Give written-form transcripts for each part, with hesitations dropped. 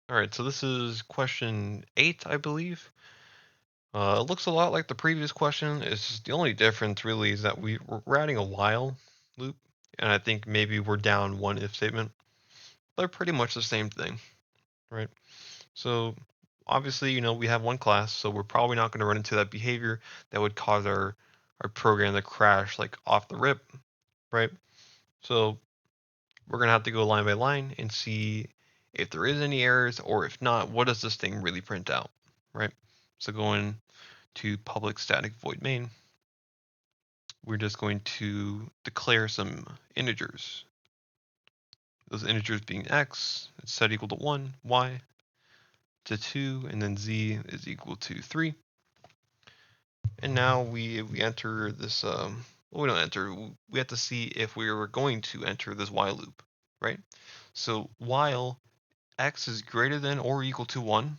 All right, so this is question 8, I believe. It looks a lot like the previous question. It's just the only difference really is that we're adding a while loop, and I think maybe we're down one if statement. They're pretty much the same thing, right? So obviously, we have one class, so we're probably not going to run into that behavior that would cause our program to crash like off the rip, right? So we're gonna have to go line by line and see if there is any errors, or if not, what does this thing really print out, right? So going to public static void main, we're just going to declare some integers. Those integers being x, it's set equal to 1, y to 2, and then z is equal to 3. And now we enter this, well, we don't enter, we have to see if we were going to enter this while loop, right? So while x is greater than or equal to 1,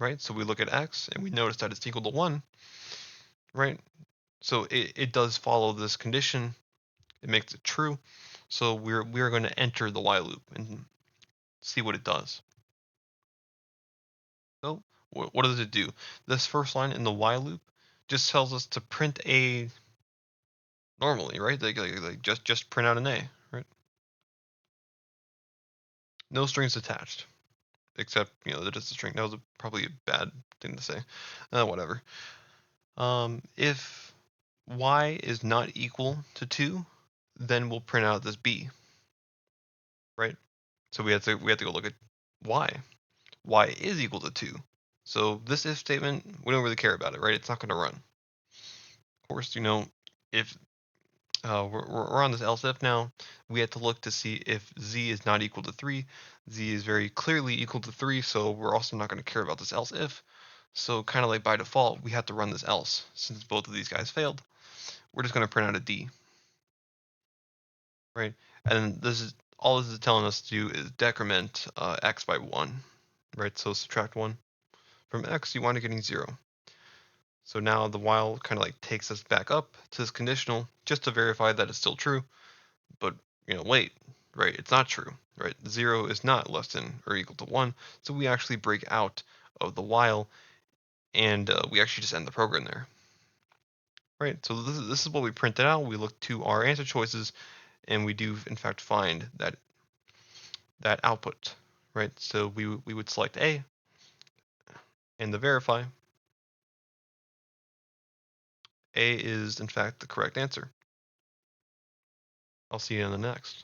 right? So we look at x and we notice that it's equal to 1, right? So it does follow this condition. It makes it true. So we're going to enter the while loop and see what it does. So what does it do? This first line in the while loop just tells us to print a normally, right? Like just print out an a, right? No strings attached, except that it's a string. That was probably a bad thing to say. Whatever. If y is not equal to 2, then we'll print out this b, right? So we have to go look at y. Y is equal to 2. So this if statement, we don't really care about it, right? It's not going to run. Of course, if we're on this else if now, we have to look to see if z is not equal to 3. Z is very clearly equal to 3, so we're also not going to care about this else if. So kind of like by default, we have to run this else. Since both of these guys failed, we're just going to print out a d. Right? And this is all this is telling us to do is decrement x by 1, right? So subtract 1 from x, you wind up getting 0. So now the while kind of like takes us back up to this conditional just to verify that it's still true. But wait, right? It's not true, right? 0 is not less than or equal to 1. So we actually break out of the while, and we actually just end the program there. Right, so this is what we printed out. We look to our answer choices, and we do in fact find that output, right? So we would select A and the verify. A is in fact the correct answer. I'll see you on the next.